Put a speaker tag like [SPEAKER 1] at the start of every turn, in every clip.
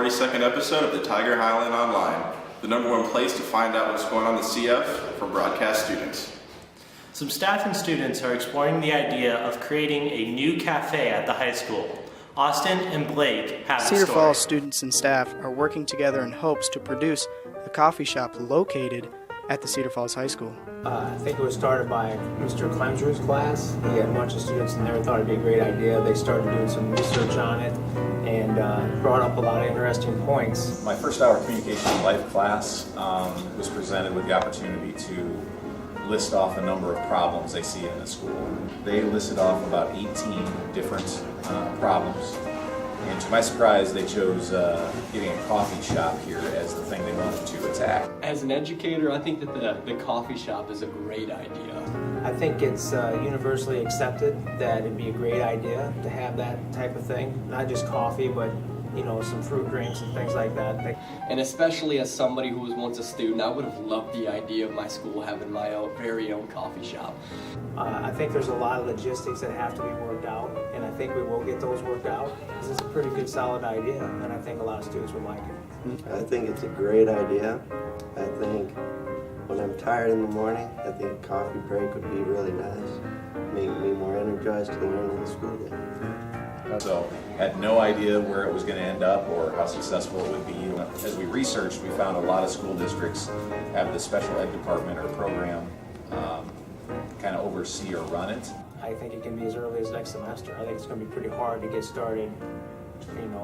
[SPEAKER 1] 42nd episode of the Tiger Highline Online, the #1 place to find out what's going on in the CF for broadcast students.
[SPEAKER 2] Some staff and students are exploring the idea of creating a new cafe at the high school. Austin and Blake have the story.
[SPEAKER 3] Cedar Falls students and staff are working together in hopes to produce a coffee shop located at the Cedar Falls High School.
[SPEAKER 4] I think it was started by Mr. Clemser's class. He had a bunch of students in there who thought it'd be a great idea. They started doing some research on it and brought up a lot of interesting points.
[SPEAKER 5] My first hour communication in life class was presented with the opportunity to list off a number of problems they see in the school. They listed off about 18 different problems. And to my surprise, they chose getting a coffee shop here as the thing they wanted to attack.
[SPEAKER 6] As an educator, I think that the coffee shop is a great idea.
[SPEAKER 4] I think it's universally accepted that it'd be a great idea to have that type of thing. Not just coffee, but some fruit drinks and things like that.
[SPEAKER 6] And especially as somebody who was once a student, I would have loved the idea of my school having my very own coffee shop.
[SPEAKER 4] I think there's a lot of logistics that have to be worked out, and I think we will get those worked out. This is a pretty good, solid idea, and I think a lot of students would like it.
[SPEAKER 7] I think it's a great idea. I think when I'm tired in the morning, I think a coffee break would be really nice. Make me more energized to learn in the school day.
[SPEAKER 5] So had no idea where it was going to end up or how successful it would be. As we researched, we found a lot of school districts have the special ed department or program kind of oversee or run it.
[SPEAKER 4] I think it can be as early as next semester. I think it's going to be pretty hard to get started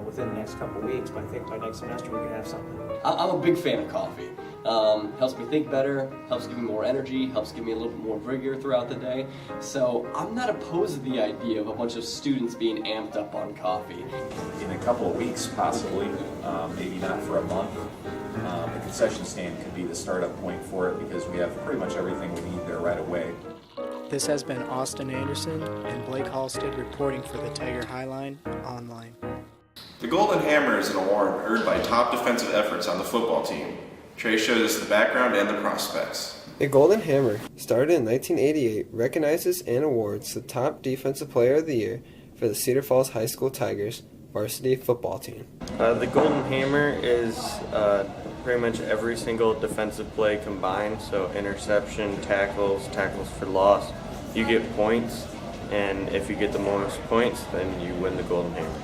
[SPEAKER 4] within the next couple of weeks, but I think by next semester we can have something.
[SPEAKER 6] I'm a big fan of coffee. Helps me think better, helps give me more energy, helps give me a little bit more vigor throughout the day. So I'm not opposed to the idea of a bunch of students being amped up on coffee.
[SPEAKER 5] In a couple of weeks, possibly, maybe not for a month, the concession stand could be the startup point for it because we have pretty much everything we need there right away.
[SPEAKER 3] This has been Austin Anderson and Blake Halstead reporting for the Tiger Highline Online.
[SPEAKER 1] The Golden Hammer is an award earned by top defensive efforts on the football team. Trey shows us the background and the prospects.
[SPEAKER 8] The Golden Hammer, started in 1988, recognizes and awards the top defensive player of the year for the Cedar Falls High School Tigers varsity football team.
[SPEAKER 9] The Golden Hammer is pretty much every single defensive play combined, so interception, tackles for loss. You get points, and if you get the most points, then you win the Golden Hammer.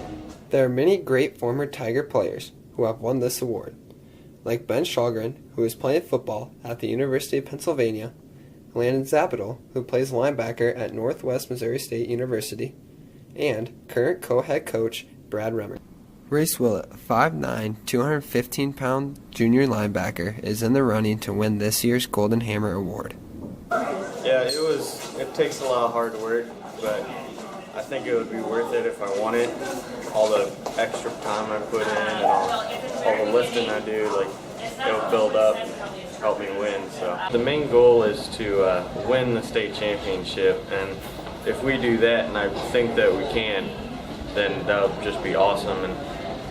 [SPEAKER 8] There are many great former Tiger players who have won this award, like Ben Shalgren, who is playing football at the University of Pennsylvania, Landon Zapital, who plays linebacker at Northwest Missouri State University, and current co-head coach Brad Remmer. Race Willett, a 5'9", 215-pound junior linebacker, is in the running to win this year's Golden Hammer Award.
[SPEAKER 9] Yeah, it takes a lot of hard work, but I think it would be worth it if I won it. All the extra time I put in and all the lifting I do, it'll build up, help me win. So the main goal is to win the state championship, and if we do that, and I think that we can, then that'll just be awesome. And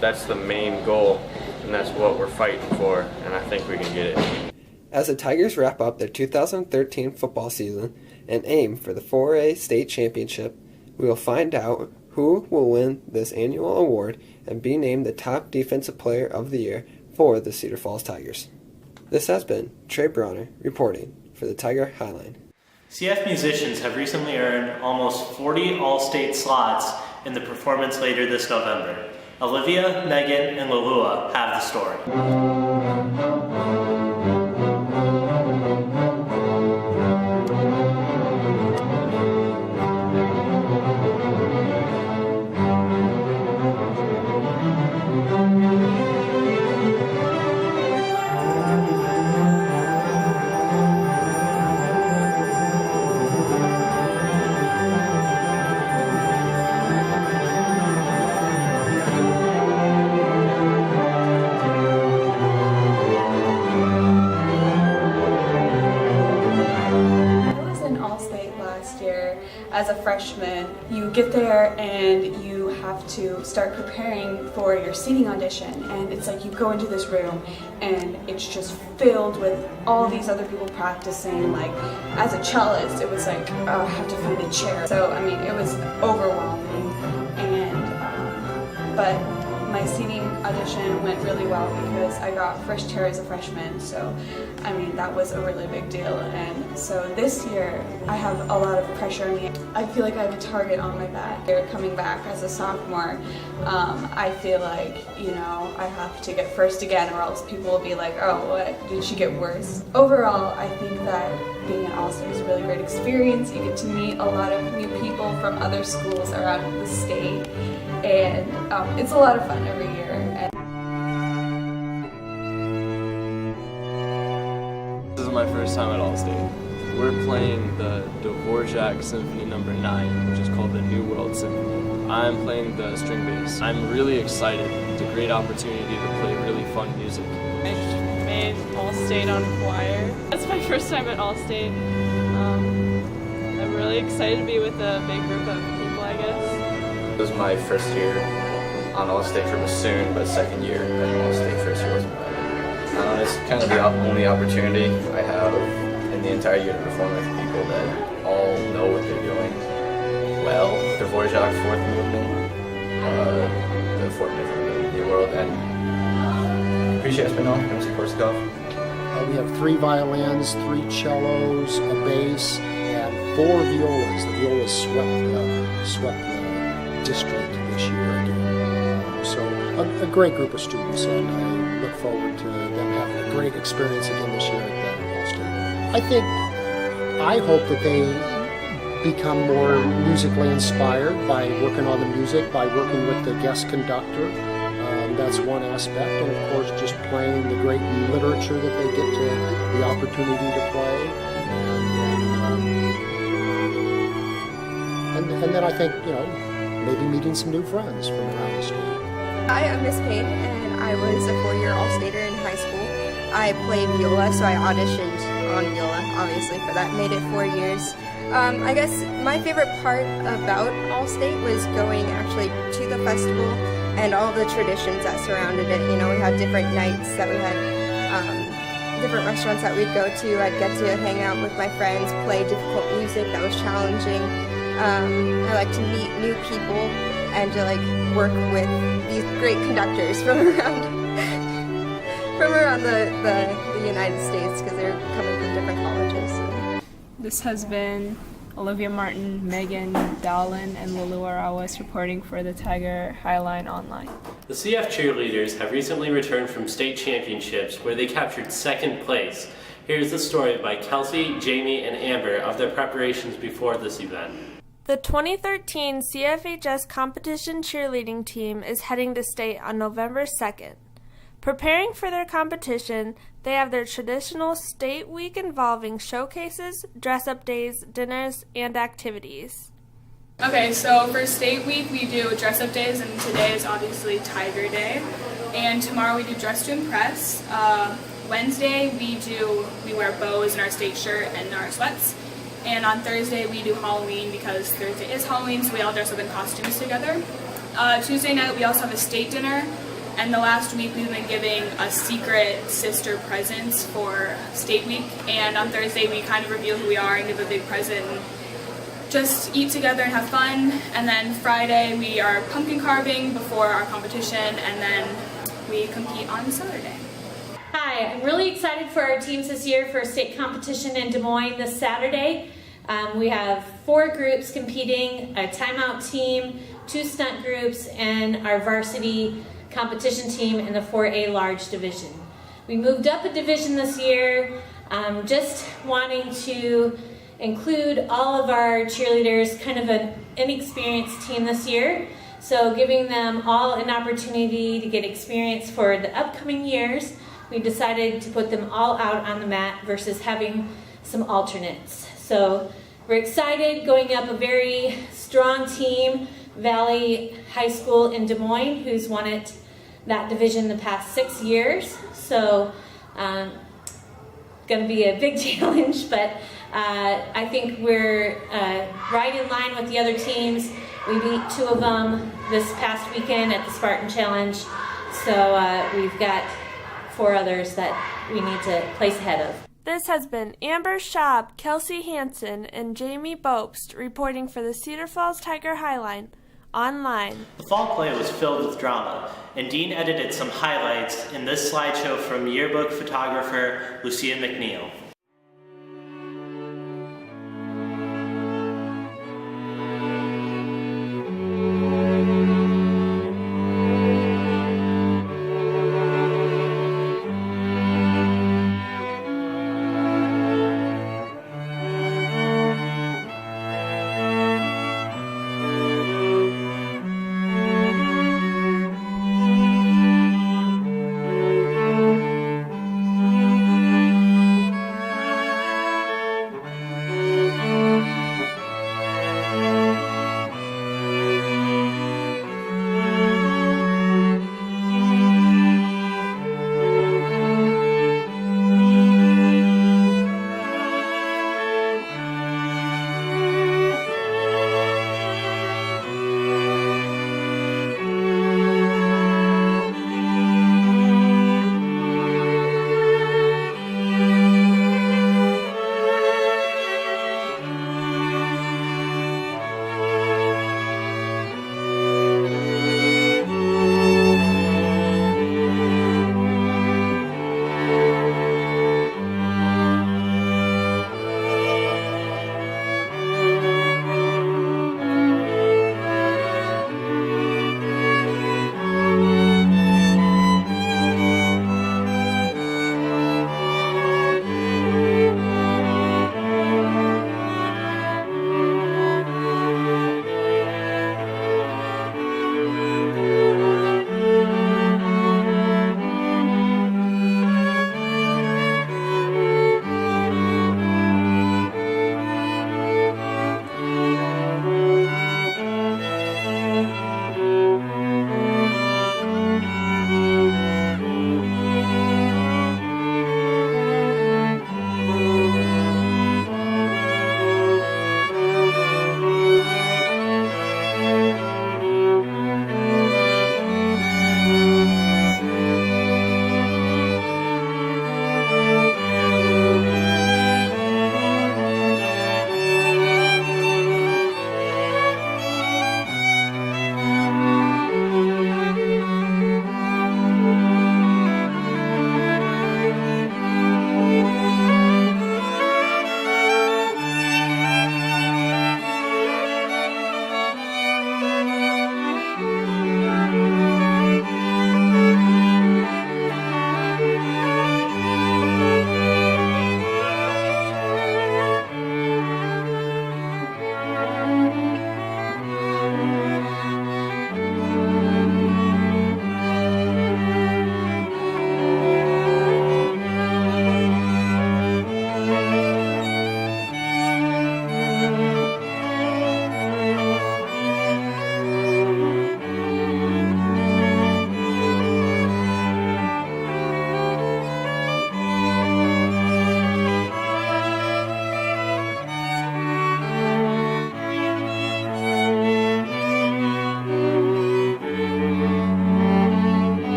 [SPEAKER 9] that's the main goal, and that's what we're fighting for, and I think we can get it.
[SPEAKER 8] As the Tigers wrap up their 2013 football season and aim for the 4A state championship, we will find out who will win this annual award and be named the top defensive player of the year for the Cedar Falls Tigers. This has been Trey Bronner reporting for the Tiger Highline.
[SPEAKER 2] CF musicians have recently earned almost 40 all-state slots in the performance later this November. Olivia, Megan, and Lalua have the story.
[SPEAKER 10] As a freshman, you get there and you have to start preparing for your singing audition, and it's like you go into this room and it's just filled with all these other people practicing. Like as a cellist, it was like, oh, I have to find a chair. So I mean, it was overwhelming, and but my singing audition went really well because I got first chair as a freshman, so I mean that was a really big deal. And so this year I have a lot of pressure on me. I feel like I have a target on my back. Coming back as a sophomore, I feel like, you know, I have to get first again, or else people will be like, oh, what, did she get worse? Overall, I think that being an All-State is a really great experience. You get to meet a lot of new people from other schools around the state, and it's a lot of fun every year.
[SPEAKER 11] This is my first time at All-State. We're playing the Dvorak Symphony No. 9, which is called the New World Symphony. I'm playing the string bass. I'm really excited. It's a great opportunity to play really fun music.
[SPEAKER 12] I made All-State on choir. That's my first time at All-State. I'm really excited to be with a big group of people, I guess.
[SPEAKER 9] It was my first year on All-State for bassoon, but second year at All-State. First year wasn't bad. It's kind of the only opportunity I have in the entire year to perform with people that all know what they're doing well. Dvorak, fourth movement, the fourth movement of the world, and appreciate Espinal, Rimsky-Korsakov.
[SPEAKER 13] We have 3 violins, 3 cellos, a bass, and 4 violas. The violas swept the district this year again. So a great group of students, and I look forward to them having a great experience again this year at All-State. I hope that they become more musically inspired by working on the music, by working with the guest conductor. That's one aspect, and of course just playing the great literature that they get to the opportunity to play. And then I think, you know, maybe meeting some new friends from around the state.
[SPEAKER 14] Hi, I'm Miss Payne, and I was a 4-year All-Stater in high school. I played viola, so I auditioned on viola, obviously, for that. Made it 4 years. I guess my favorite part about All-State was going actually to the festival and all the traditions that surrounded it. You know, we had different nights that we had, different restaurants that we'd go to. I'd get to hang out with my friends, play difficult music that was challenging. I like to meet new people and to like work with these great conductors from around the United States, because they're coming from different colleges.
[SPEAKER 12] This has been Olivia Martin, Megan, Dallin, and Lulu Arawas reporting for the Tiger Highline Online.
[SPEAKER 2] The CF cheerleaders have recently returned from state championships where they captured second place. Here's the story by Kelsey, Jamie, and Amber of their preparations before this event.
[SPEAKER 15] The 2013 CFHS competition cheerleading team is heading to state on November 2nd. Preparing for their competition, they have their traditional state week involving showcases, dress-up days, dinners, and activities.
[SPEAKER 16] Okay, so for state week we do dress-up days, and today is obviously Tiger Day. And tomorrow we do Dress to Impress. Wednesday we wear bows in our state shirt and our sweats. And on Thursday we do Halloween, because Thursday is Halloween, so we all dress up in costumes together. Tuesday night we also have a state dinner. And the last week we've been giving a secret sister presents for State Week. And on Thursday we kind of reveal who we are and give a big present and just eat together and have fun. And then Friday we are pumpkin carving before our competition, and then we compete on Saturday.
[SPEAKER 17] Hi, I'm really excited for our teams this year for state competition in Des Moines this Saturday. We have 4 groups competing, a timeout team, 2 stunt groups, and our varsity competition team in the 4A large division. We moved up a division this year, just wanting to include all of our cheerleaders, kind of an inexperienced team this year, so giving them all an opportunity to get experience for the upcoming years. We decided to put them all out on the mat versus having some alternates. So we're excited, going up a very strong team, Valley High School in Des Moines, who's won that division the past 6 years. So going to be a big challenge, but I think we're right in line with the other teams. We beat 2 of them this past weekend at the Spartan Challenge, so we've got 4 others that we need to place ahead of.
[SPEAKER 15] This has been Amber Schaub, Kelsey Hansen, and Jamie Bobst reporting for the Cedar Falls Tiger Highline online.
[SPEAKER 2] The fall play was filled with drama, and Dean edited some highlights in this slideshow from yearbook photographer Lucia McNeil.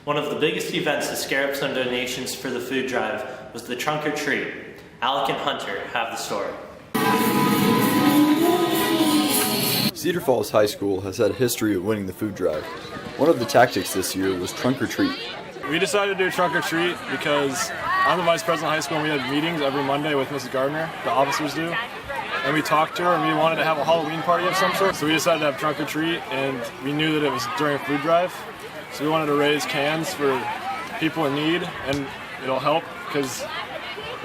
[SPEAKER 2] One of the biggest events to scare up some donations for the food drive was the trunk or treat. Alec and Hunter have the story.
[SPEAKER 18] Cedar Falls High School has had a history of winning the food drive. One of the tactics this year was trunk or treat.
[SPEAKER 19] We decided to do trunk or treat because I'm the vice president of high school and we had meetings every Monday with Mrs. Gardner, the officers do. And we talked to her and we wanted to have a Halloween party of some sort. So we decided to have trunk or treat, and we knew that it was during a food drive. So we wanted to raise cans for people in need, and it'll help because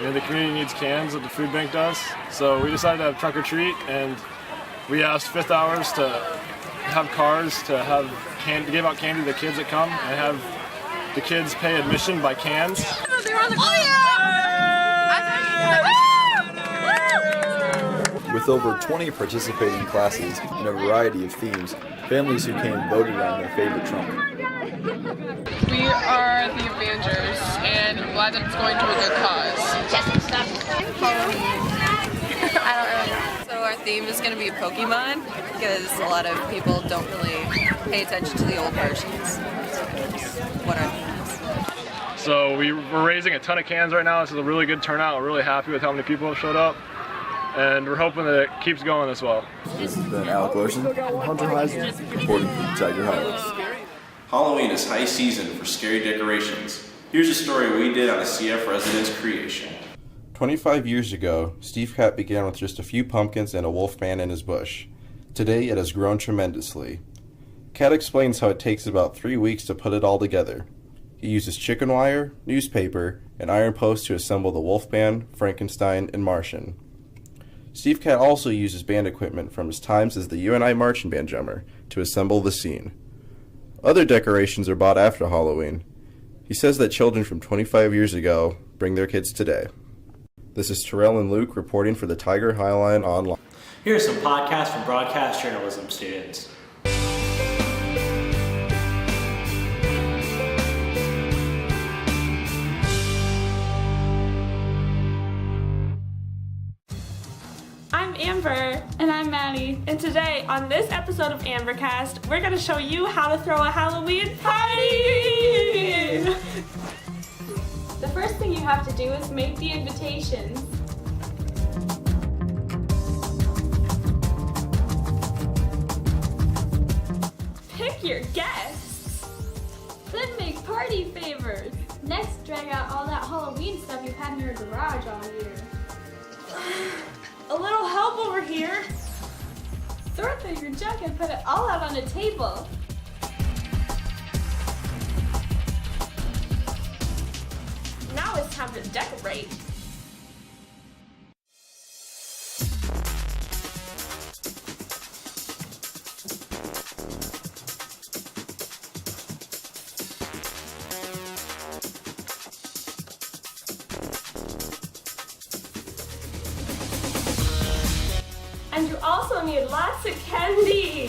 [SPEAKER 19] the community needs cans that the food bank does. So we decided to have trunk or treat, and we asked fifth hours to have cars to give out candy to the kids that come, and have the kids pay admission by cans.
[SPEAKER 18] With over 20 participating classes and a variety of themes, families who came voted on their favorite trunk.
[SPEAKER 20] We are the Avengers, and I'm glad that it's going to a good cause.
[SPEAKER 21] I don't really know. So our theme is going to be Pokemon, because a lot of people don't really pay attention to the old versions. So that's what our theme is.
[SPEAKER 19] So we're raising a ton of cans right now. This is a really good turnout. We're really happy with how many people have showed up, and we're hoping that it keeps going this well.
[SPEAKER 18] This has been Alec Larson and Hunter Heisen reporting from Tiger Highlands.
[SPEAKER 1] Halloween is high season for scary decorations. Here's a story we did on a CF resident's creation.
[SPEAKER 22] 25 years ago, Steve Cat began with just a few pumpkins and a wolf man in his bush. Today, it has grown tremendously. Cat explains how it takes about 3 weeks to put it all together. He uses chicken wire, newspaper, and iron posts to assemble the Wolfman, Frankenstein, and Martian. Steve Cat also uses band equipment from his times as the UNI marching band drummer to assemble the scene. Other decorations are bought after Halloween. He says that children from 25 years ago bring their kids today. This is Terrell and Luke reporting for the Tiger Highline Online.
[SPEAKER 2] Here are some podcasts from broadcast journalism students.
[SPEAKER 15] I'm Amber.
[SPEAKER 16] And I'm Maddie.
[SPEAKER 15] And today, on this episode of Ambercast, we're going to show you how to throw a Halloween party!
[SPEAKER 16] The first thing you have to do is make the invitations.
[SPEAKER 15] Pick your guests!
[SPEAKER 23] Then make party favors. Next, drag out all that Halloween stuff you've had in your garage all year.
[SPEAKER 15] A little help over here.
[SPEAKER 23] Throw it through your junk and put it all out on a table.
[SPEAKER 15] Now it's time to decorate. And you also need lots of candy.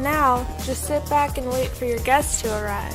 [SPEAKER 15] Now, just sit back and wait for your guests to arrive.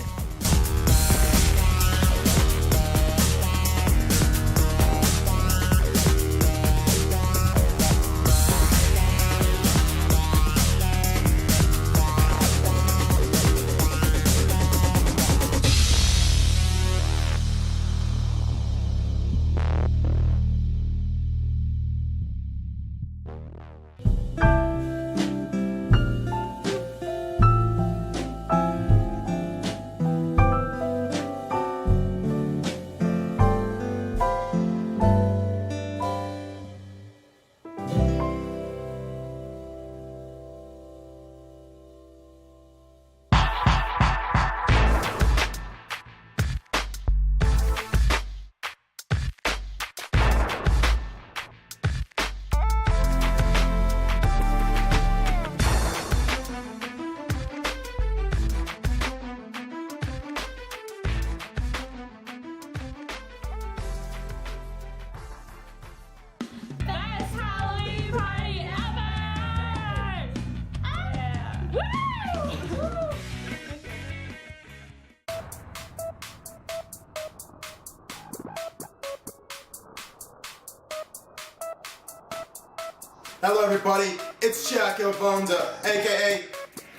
[SPEAKER 24] Hello everybody,
[SPEAKER 4] It's Chiako Bonda, aka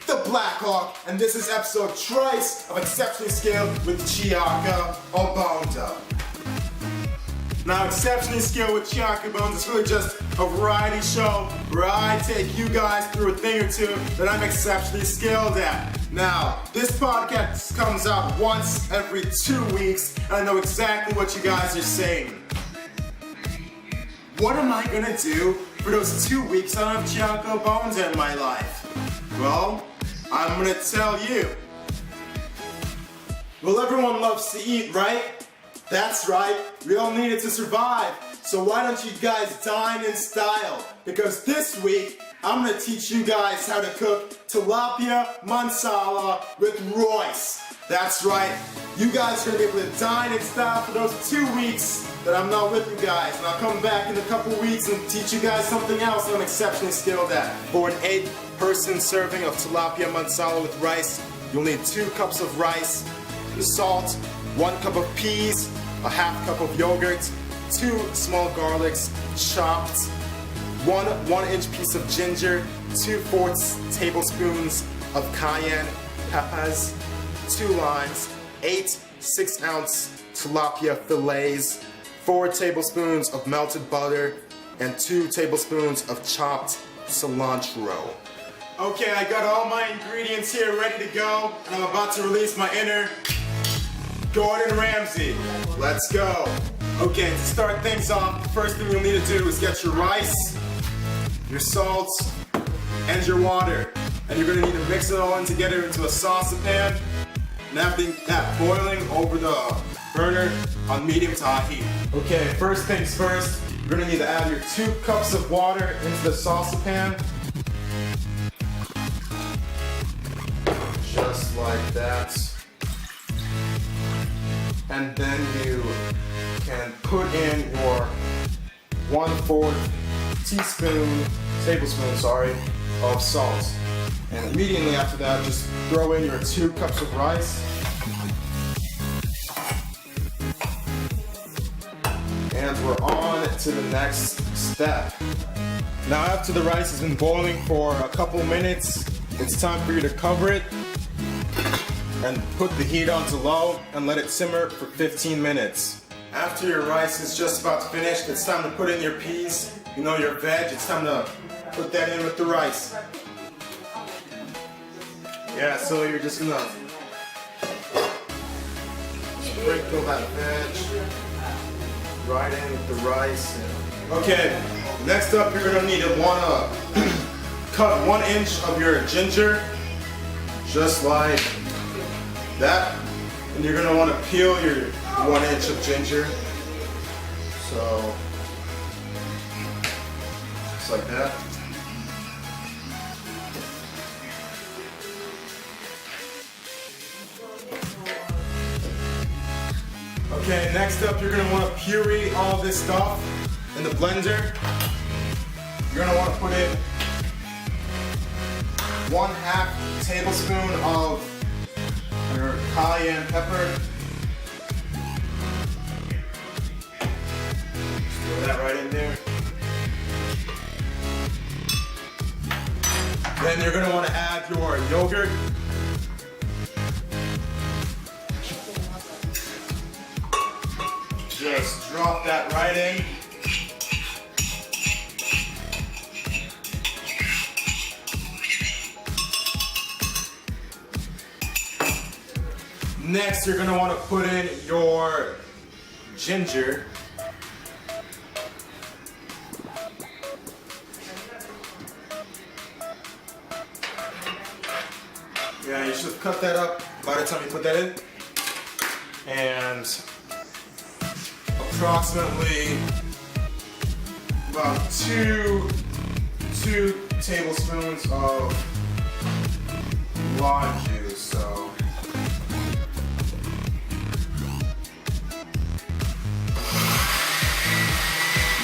[SPEAKER 4] the Black Hawk, and this is episode twice of Exceptionally Skilled with Chiako Bonda. Now, Exceptionally Skilled with Chiako Bonda is really just a variety show where I take you guys through a thing or two that I'm exceptionally skilled at. Now, this podcast comes out once every 2 weeks, and I know exactly what you guys are saying. What am I gonna do for those 2 weeks I don't have Chiako Bonda in my life? Well, I'm gonna tell you. Well, everyone loves to eat, right? That's right, we all need it to survive. So why don't you guys dine in style? Because this week, I'm gonna teach you guys how to cook tilapia mansala with Royce. That's right, you guys are gonna be able to dine in style for those 2 weeks that I'm not with you guys. And I'll come back in a couple weeks and teach you guys something else that I'm exceptionally skilled at. For an 8-person serving of tilapia mansala with rice, you'll need 2 cups of rice, salt, 1 cup of peas, a half cup of yogurt, 2 small garlics chopped, 1 1-inch piece of ginger, 2/4 tablespoons of cayenne peppers, 2 limes, 8 6-ounce tilapia fillets, 4 tablespoons of melted butter, and 2 tablespoons of chopped cilantro. Okay, I got all my ingredients here ready to go, and I'm about to release my inner Gordon Ramsay. Let's go. Okay, to start things off, the first thing you'll need to do is get your rice, your salt, and your water. And you're gonna need to mix it all in together into a saucepan, and having that boiling over the burner on medium to high heat. Okay, first things first, you're gonna need to add your 2 cups of water into the saucepan. Just like that. And then you can put in your 1/4 tablespoon, of salt. And immediately after that, just throw in your 2 cups of rice. And we're on to the next step. Now after the rice has been boiling for a couple minutes, it's time for you to cover it and put the heat on to low and let it simmer for 15 minutes. After your rice is just about finished, it's time to put in your peas. You know, your veg, it's time to put that in with the rice. Yeah, so you're just gonna sprinkle that veg right in with the rice. Okay, next up you're gonna need to wanna cut 1 inch of your ginger, just like that. And you're gonna wanna peel your 1 inch of ginger. So, just like that. Okay, next up you're gonna wanna puree all this stuff in the blender. You're gonna wanna put in 1/2 tablespoon of your cayenne pepper. Just throw that right in there. Then you're gonna wanna add your yogurt. Just drop that right in. Next, you're gonna wanna put in your ginger. Yeah, you should cut that up by the time you put that in. And approximately about two tablespoons of lime juice. So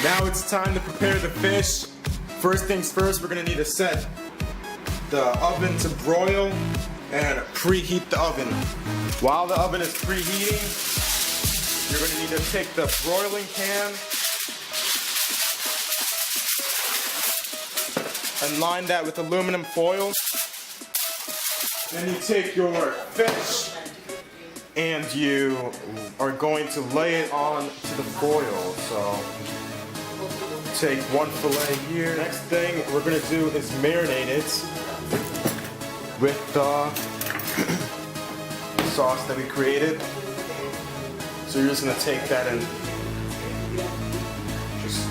[SPEAKER 4] now it's time to prepare the fish. First things first, we're gonna need to set the oven to broil and preheat the oven. While the oven is preheating, you're going to need to take the broiling pan and line that with aluminum foil. Then you take your fish and you are going to lay it on to the foil. So take one fillet here. Next thing we're gonna do is marinate it with the sauce that we created. So you're just gonna take that and just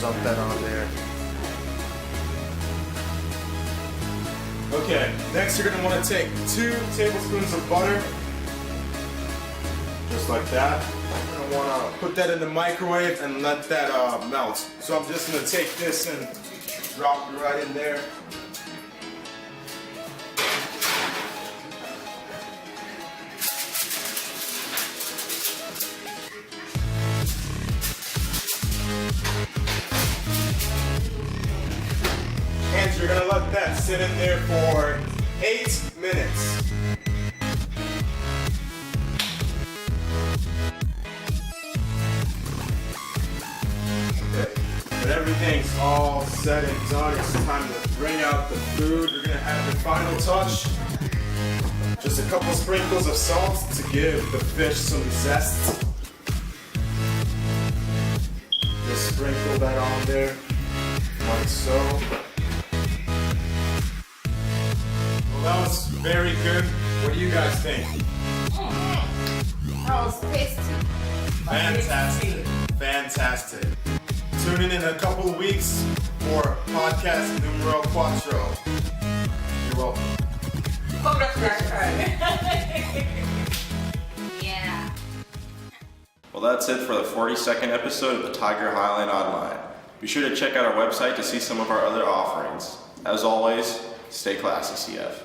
[SPEAKER 4] dump that on there. Okay, next you're gonna wanna take 2 tablespoons of butter, just like that. You're gonna wanna put that in the microwave and let that melt. So I'm just gonna take this and drop it right in there. And you're gonna let that sit in there for 8 minutes. Okay. When everything's all said and done, it's time to bring out the food. You're gonna add the final touch. Just a couple sprinkles of salt to give the fish some zest. Just sprinkle that on there, like so. Well, that was very good. What do you guys think?
[SPEAKER 23] That was tasty.
[SPEAKER 4] Fantastic. Fantastic. Tune in a couple of weeks for podcast numero 4. You're welcome.
[SPEAKER 23] Yeah.
[SPEAKER 1] Well, that's it for the 42nd episode of the Tiger Highline Online. Be sure to check out our website to see some of our other offerings. As always, stay classy, CF.